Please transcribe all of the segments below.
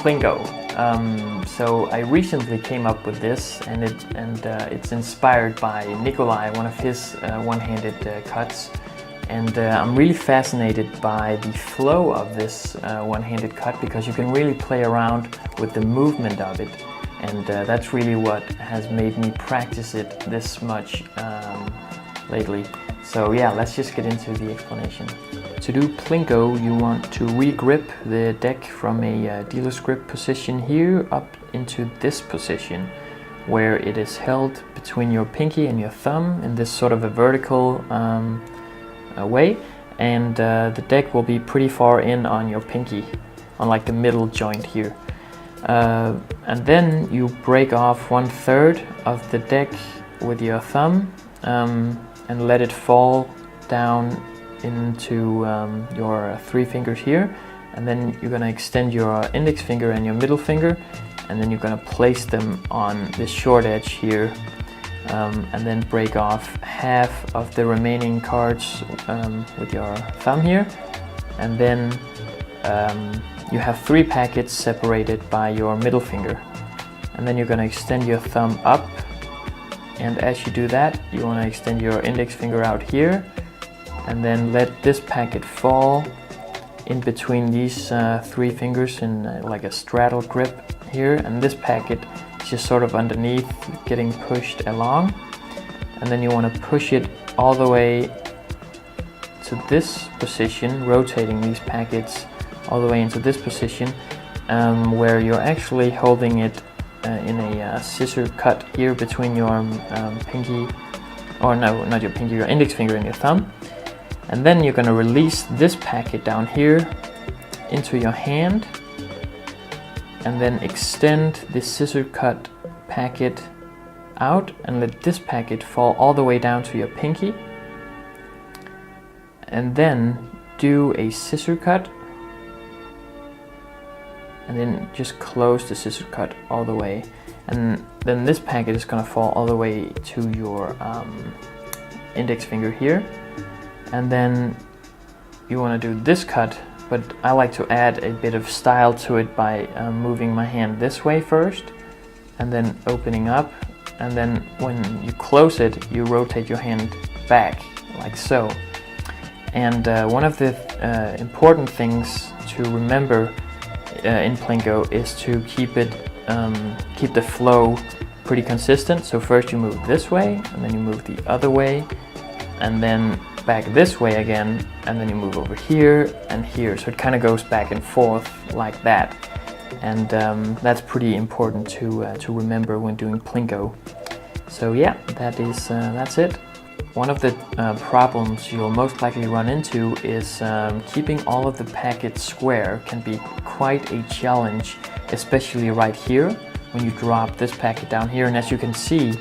Plinko. So I recently came up with this, and it's inspired by Nikolai, one of his one-handed cuts. And I'm really fascinated by the flow of this one-handed cut, because you can really play around with the movement of it. And that's really what has made me practice it this much lately. So yeah, let's just get into the explanation. To do Plinko, you want to re-grip the deck from a dealer's grip position here up into this position, where it is held between your pinky and your thumb in this sort of a vertical way, and the deck will be pretty far in on your pinky, on like the middle joint here. And then you break off 1/3 of the deck with your thumb and let it fall down into your 3 fingers here, and then you're gonna extend your index finger and your middle finger, and then you're gonna place them on this short edge here, and then break off half of the remaining cards with your thumb here, and then you have 3 packets separated by your middle finger, and then you're gonna extend your thumb up, and as you do that, you wanna extend your index finger out here, and then let this packet fall in between these 3 fingers in like a straddle grip here, and this packet is just sort of underneath, getting pushed along, and then you want to push it all the way to this position, rotating these packets all the way into this position, where you're actually holding it in a scissor cut here between your pinky, or no, not your pinky, your index finger and your thumb. And then you're going to release this packet down here into your hand, and then extend this scissor cut packet out and let this packet fall all the way down to your pinky, and then do a scissor cut, and then just close the scissor cut all the way, and then this packet is going to fall all the way to your index finger here. And then you want to do this cut, but I like to add a bit of style to it by moving my hand this way first, and then opening up, and then when you close it, you rotate your hand back, like so. And one of the important things to remember in Plinko is to keep the flow pretty consistent. So first you move this way, and then you move the other way, and then back this way again, and then you move over here and here, so it kind of goes back and forth like that. And that's pretty important to remember when doing Plinko. So yeah, that's it. One of the problems you'll most likely run into is keeping all of the packets square can be quite a challenge, especially right here when you drop this packet down here. And as you can see,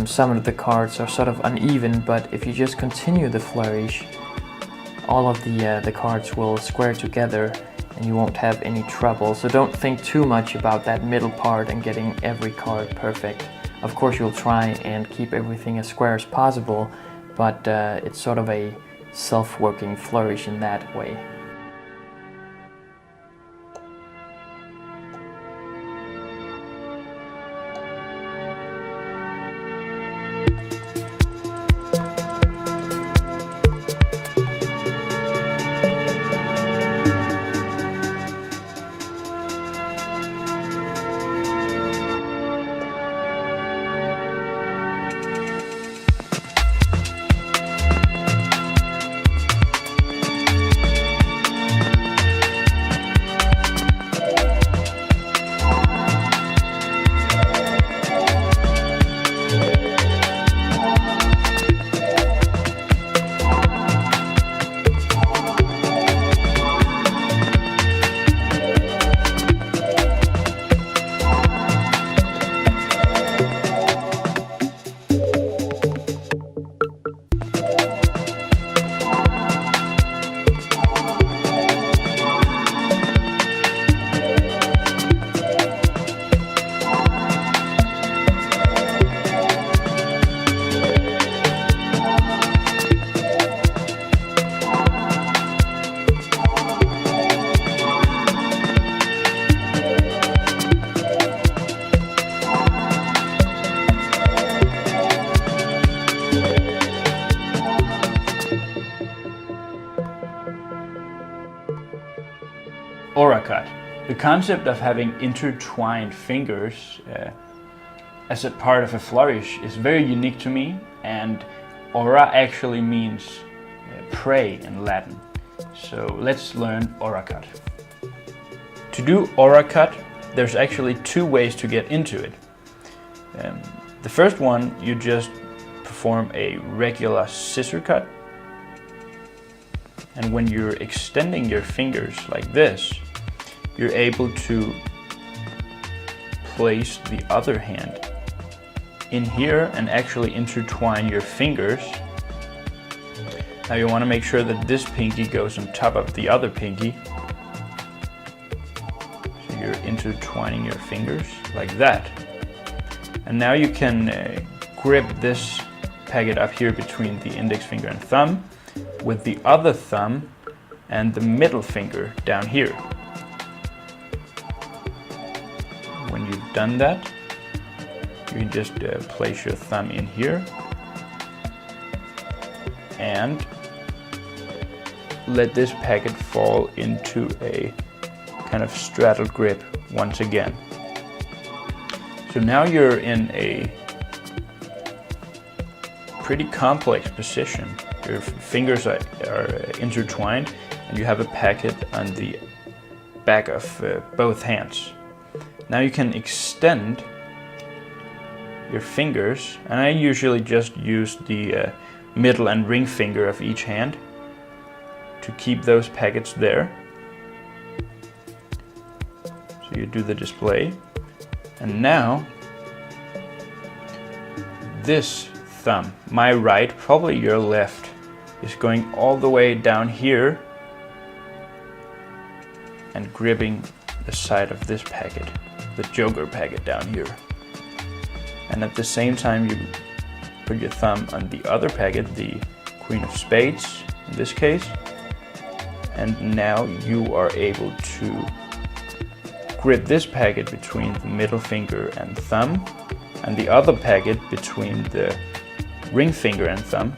some of the cards are sort of uneven, but if you just continue the flourish, all of the cards will square together and you won't have any trouble. So don't think too much about that middle part and getting every card perfect. Of course you'll try and keep everything as square as possible, but it's sort of a self-working flourish in that way. Aura cut. The concept of having intertwined fingers as a part of a flourish is very unique to me, and aura actually means pray in Latin. So let's learn aura cut. To do aura cut, there's actually two ways to get into it. The first one, you just perform a regular scissor cut, and when you're extending your fingers like this, you're able to place the other hand in here and actually intertwine your fingers. Now you want to make sure that this pinky goes on top of the other pinky. So you're intertwining your fingers like that. And now you can grip this packet up here between the index finger and thumb with the other thumb and the middle finger down here. When you've done that, you can just place your thumb in here and let this packet fall into a kind of straddle grip once again. So now you're in a pretty complex position. Your fingers are intertwined and you have a packet on the back of both hands. Now you can extend your fingers, and I usually just use the middle and ring finger of each hand to keep those packets there. So you do the display, and now this thumb, my right, probably your left, is going all the way down here and gripping the side of this packet, the Joker packet down here. And at the same time you put your thumb on the other packet, the Queen of Spades in this case, and now you are able to grip this packet between the middle finger and thumb, and the other packet between the ring finger and thumb.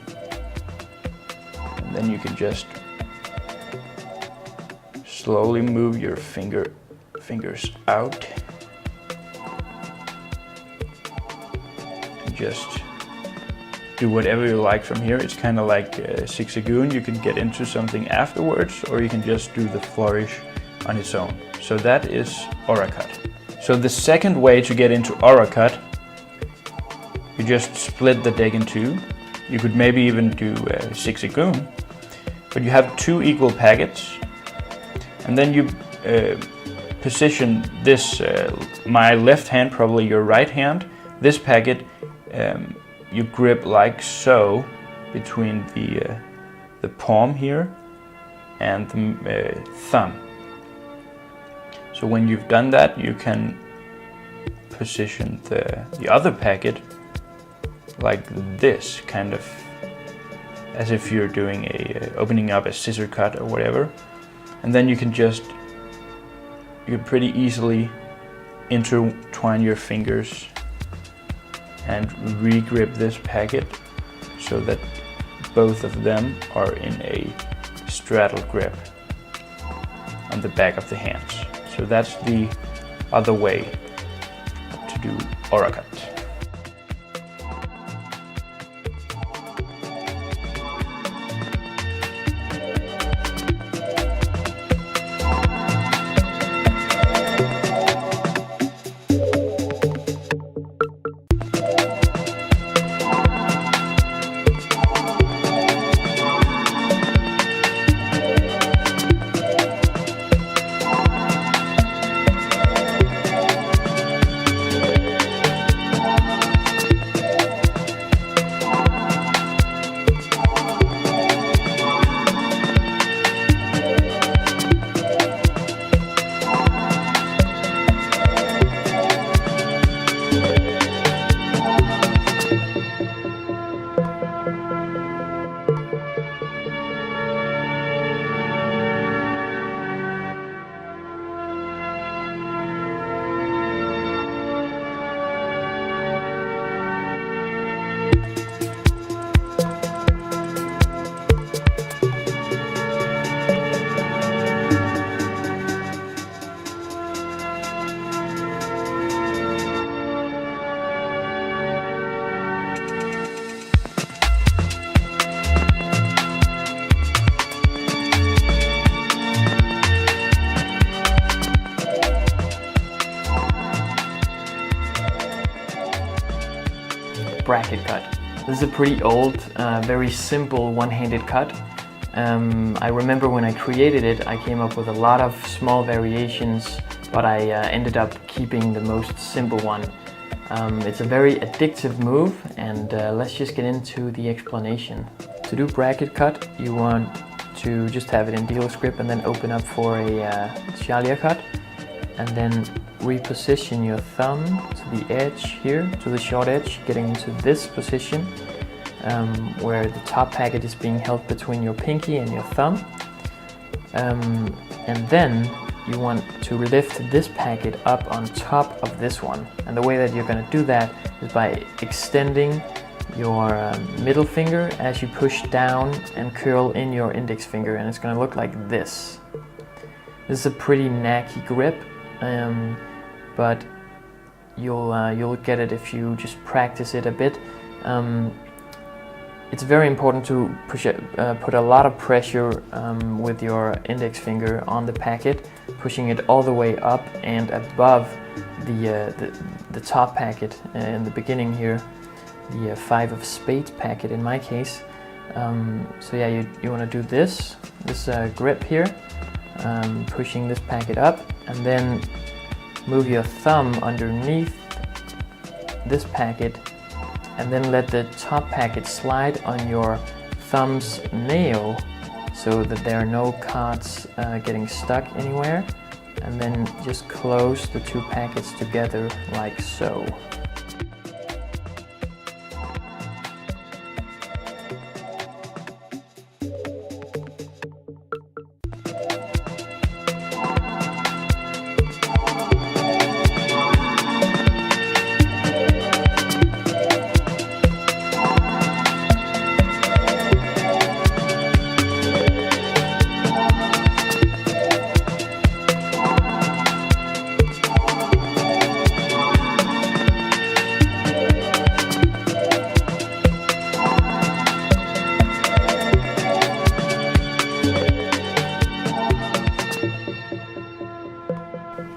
And then you can just slowly move your fingers out. And just do whatever you like from here. It's kind of like Zigzagoon. You can get into something afterwards, or you can just do the flourish on its own. So that is Aura cut. So the second way to get into Aura cut, you just split the deck in two. You could maybe even do Zigzagoon, but you have two equal packets, and then you position this, my left hand, probably your right hand, this packet you grip like so between the palm here and the thumb. So when you've done that, you can position the other packet like this, kind of as if you're doing opening up a scissor cut or whatever. And then you can pretty easily intertwine your fingers and re-grip this packet so that both of them are in a straddle grip on the back of the hands. So that's the other way to do Aura cut. bracket cut. This is a pretty old, very simple one-handed cut. I remember when I created it, I came up with a lot of small variations, but I ended up keeping the most simple one. It's a very addictive move, and let's just get into the explanation. To do bracket cut, you want to just have it in dealer script and then open up for a Xia cut, and then reposition your thumb to the edge here, to the short edge, getting into this position where the top packet is being held between your pinky and your thumb. And then you want to lift this packet up on top of this one. And the way that you're going to do that is by extending your middle finger as you push down and curl in your index finger, and it's going to look like this. This is a pretty knacky grip, but you'll get it if you just practice it a bit. It's very important to put a lot of pressure with your index finger on the packet, pushing it all the way up and above the top packet in the beginning here, the 5 of spades packet in my case. So yeah, you want to do this grip here, pushing this packet up, and then move your thumb underneath this packet, and then let the top packet slide on your thumb's nail so that there are no cards getting stuck anywhere, and then just close the two packets together like so.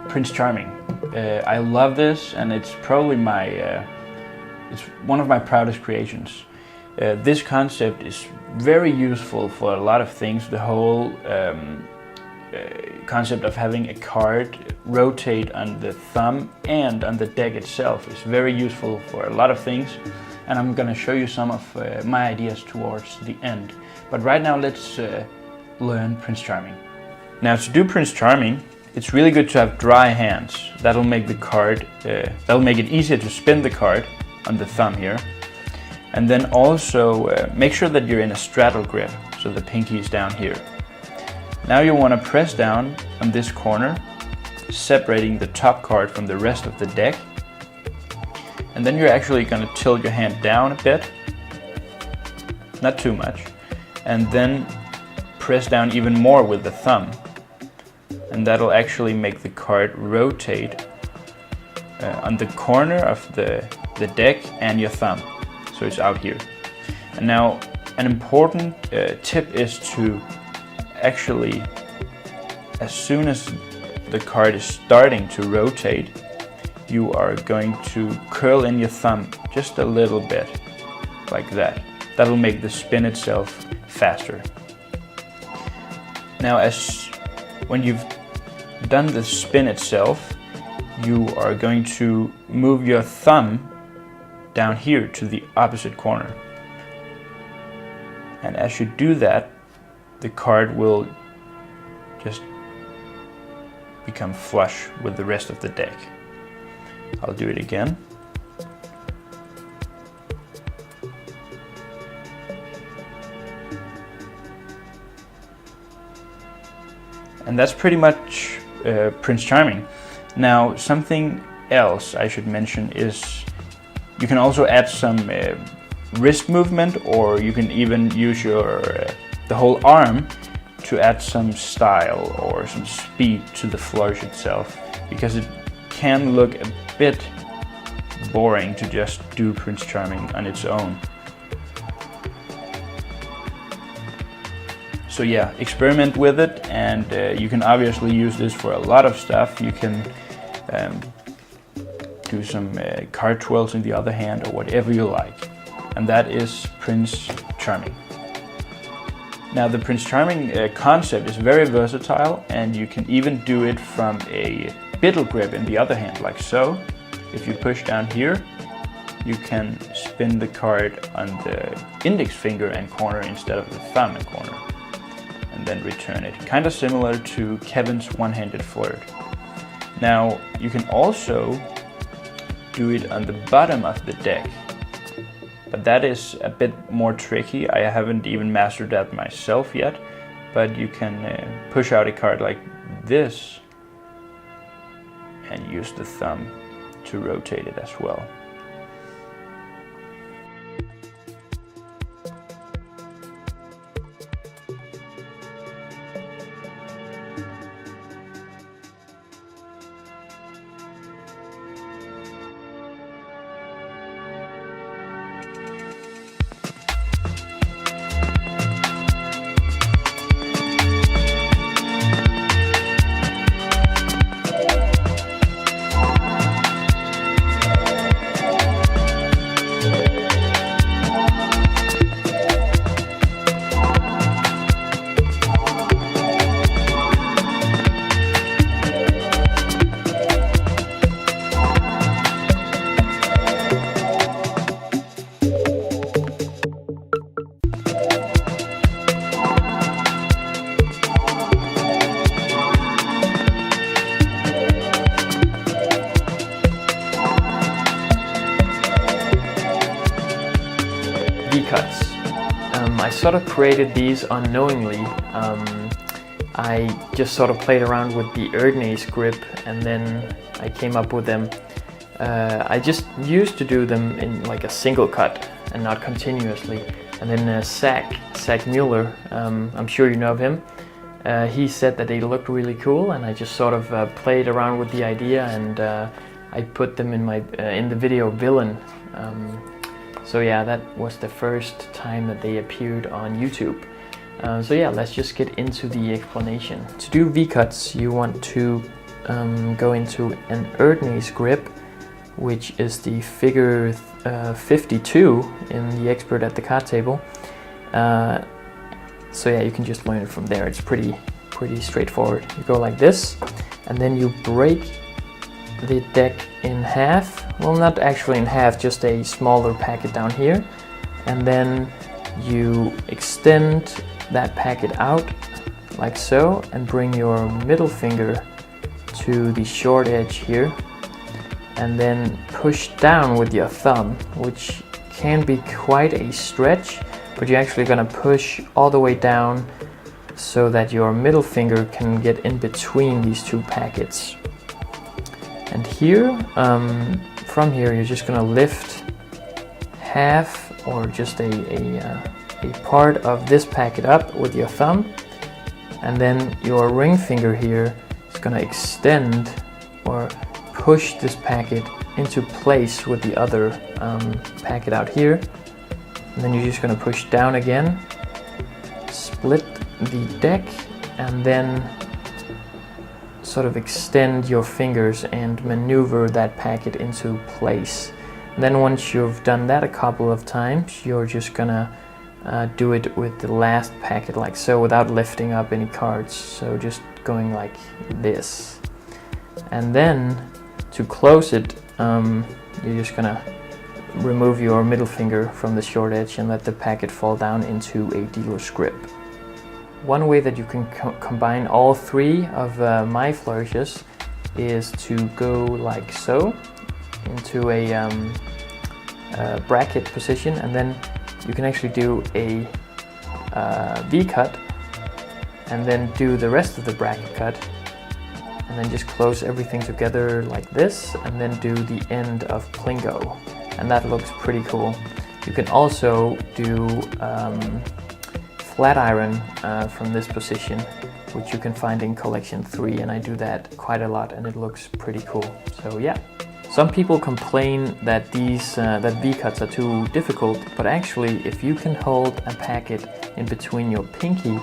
Prince Charming. I love this, and it's probably it's one of my proudest creations. This concept is very useful for a lot of things. The whole concept of having a card rotate on the thumb and on the deck itself is very useful for a lot of things, and I'm going to show you some of my ideas towards the end. But right now let's learn Prince Charming. Now, to do Prince Charming, it's really good to have dry hands. That'll make the card, that'll make it easier to spin the card on the thumb here. And then also make sure that you're in a straddle grip, so the pinky is down here. Now you want to press down on this corner, separating the top card from the rest of the deck. And then you're actually going to tilt your hand down a bit, not too much, and then press down even more with the thumb. And that'll actually make the card rotate on the corner of the deck and your thumb, so it's out here. And now an important tip is to actually, as soon as the card is starting to rotate, you are going to curl in your thumb just a little bit, like that. That'll make the spin itself faster. Now, when you've done the spin itself, you are going to move your thumb down here to the opposite corner. And as you do that, the card will just become flush with the rest of the deck. I'll do it again. And that's pretty much Prince Charming. Now, something else I should mention is you can also add some wrist movement, or you can even use the whole arm to add some style or some speed to the flourish itself, because it can look a bit boring to just do Prince Charming on its own. So yeah, experiment with it, and you can obviously use this for a lot of stuff. You can do some card twirls in the other hand, or whatever you like. And that is Prince Charming. Now the Prince Charming concept is very versatile, and you can even do it from a biddle grip in the other hand, like so. If you push down here, you can spin the card on the index finger and corner instead of the thumb and corner, and then return it. Kind of similar to Kevin's one-handed flirt. Now you can also do it on the bottom of the deck, but that is a bit more tricky. I haven't even mastered that myself yet, but you can push out a card like this and use the thumb to rotate it as well. V-cuts. I sort of created these unknowingly. I just sort of played around with the Erdnase grip, and then I came up with them. I just used to do them in like a single cut and not continuously. And then Zach Mueller, I'm sure you know of him, he said that they looked really cool, and I just sort of played around with the idea, and I put them in my in the video Villain. So yeah, that was the first time that they appeared on YouTube. So yeah, let's just get into the explanation. To do V-cuts, you want to go into an Erdnase grip, which is the figure 52 in the Expert at the Card Table. So yeah, you can just learn it from there. It's pretty straightforward. You go like this, and then you break the deck in half. Well, not actually in half, just a smaller packet down here. And then you extend that packet out like so, and bring your middle finger to the short edge here, and then push down with your thumb, which can be quite a stretch, but you're actually going to push all the way down so that your middle finger can get in between these two packets. And here, from here, you're just going to lift half or just a part of this packet up with your thumb, and then your ring finger here is going to extend or push this packet into place with the other packet out here, and then you're just going to push down again, split the deck, and then sort of extend your fingers and maneuver that packet into place. And then once you've done that a couple of times, you're just gonna do it with the last packet like so, without lifting up any cards, so just going like this. And then to close it, you're just gonna remove your middle finger from the short edge and let the packet fall down into a dealer's grip. One way that you can combine all three of my flourishes is to go like so into a bracket position, and then you can actually do a V-cut and then do the rest of the bracket cut, and then just close everything together like this, and then do the end of Plingo, and that looks pretty cool. You can also do flat iron from this position, which you can find in collection 3, and I do that quite a lot, and it looks pretty cool. So yeah, some people complain that these that V-cuts are too difficult, but actually if you can hold a packet in between your pinky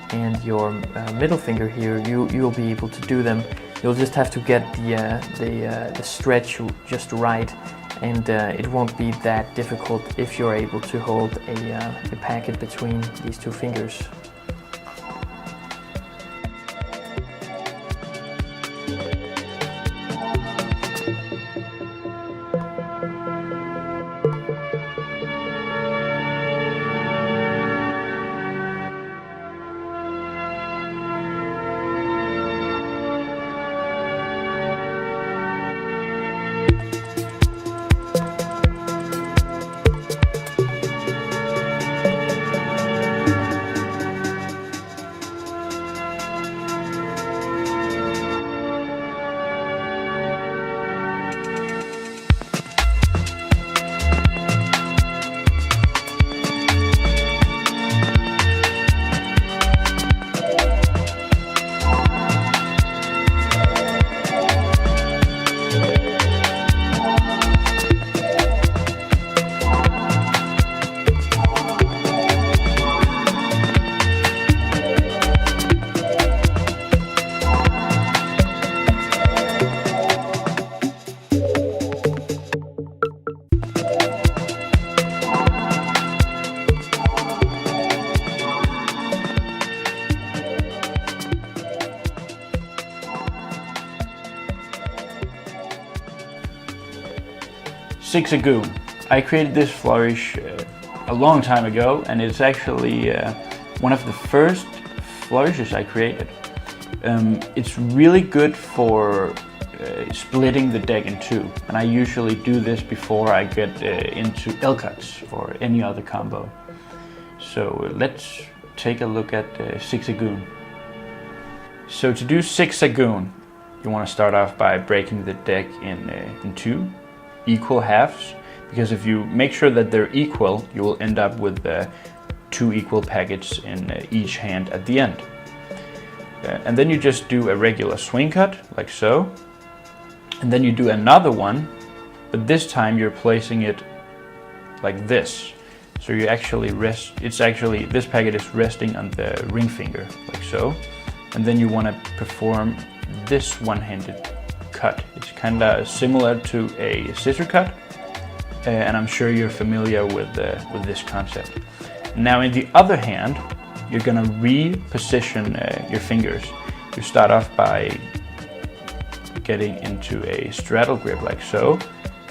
and your middle finger here, you'll be able to do them You'll just have to get the stretch just right, and it won't be that difficult if you're able to hold a packet between these two fingers. Zigzagoon. I created this flourish a long time ago, and it's actually one of the first flourishes I created. It's really good for splitting the deck in two, and I usually do this before I get into L-cuts or any other combo. So let's take a look at Zigzagoon. So to do Zigzagoon, you want to start off by breaking the deck in two equal halves, because if you make sure that they're equal, you will end up with two equal packets in each hand at the end. And then you just do a regular swing cut, like so. And then you do another one, but this time you're placing it like this. So you actually this packet is resting on the ring finger, like so. And then you want to perform this one-handed cut. It's kind of similar to a scissor cut, and I'm sure you're familiar with this concept. Now in the other hand, you're gonna reposition your fingers. You start off by getting into a straddle grip like so,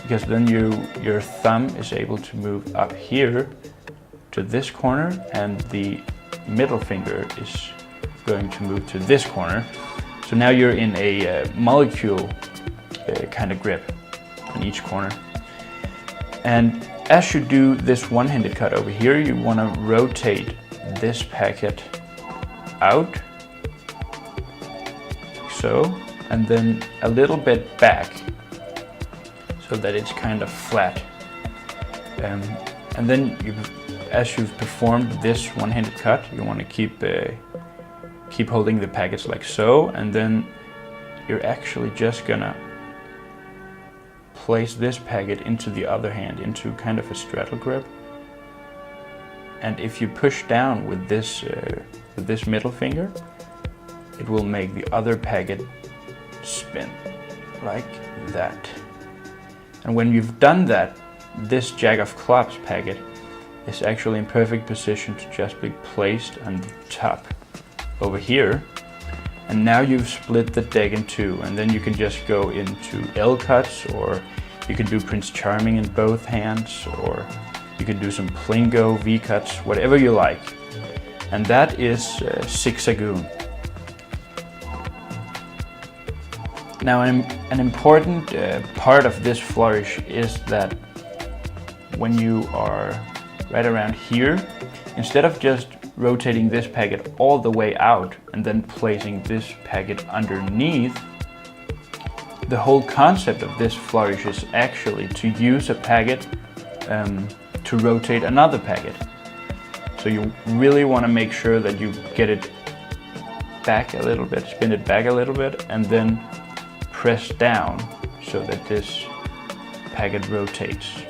because then your thumb is able to move up here to this corner, and the middle finger is going to move to this corner. So now you're in a molecule kind of grip on each corner. And as you do this one-handed cut over here, you want to rotate this packet out, like so, and then a little bit back so that it's kind of flat. And then as you've performed this one-handed cut, you want to keep holding the packets like so, and then you're actually just gonna place this packet into the other hand, into kind of a straddle grip. And if you push down with this middle finger, it will make the other packet spin like that. And when you've done that, this Jack of Clubs packet is actually in perfect position to just be placed on the top over here. And now you've split the deck in two, and then you can just go into L-cuts, or you can do Prince Charming in both hands, or you can do some Plingo, V-cuts, whatever you like. And that is Zigzagoon. Now an important part of this flourish is that when you are right around here, instead of just rotating this packet all the way out and then placing this packet underneath, the whole concept of this flourish is actually to use a packet to rotate another packet. So you really want to make sure that you get it back a little bit, spin it back a little bit, and then press down so that this packet rotates.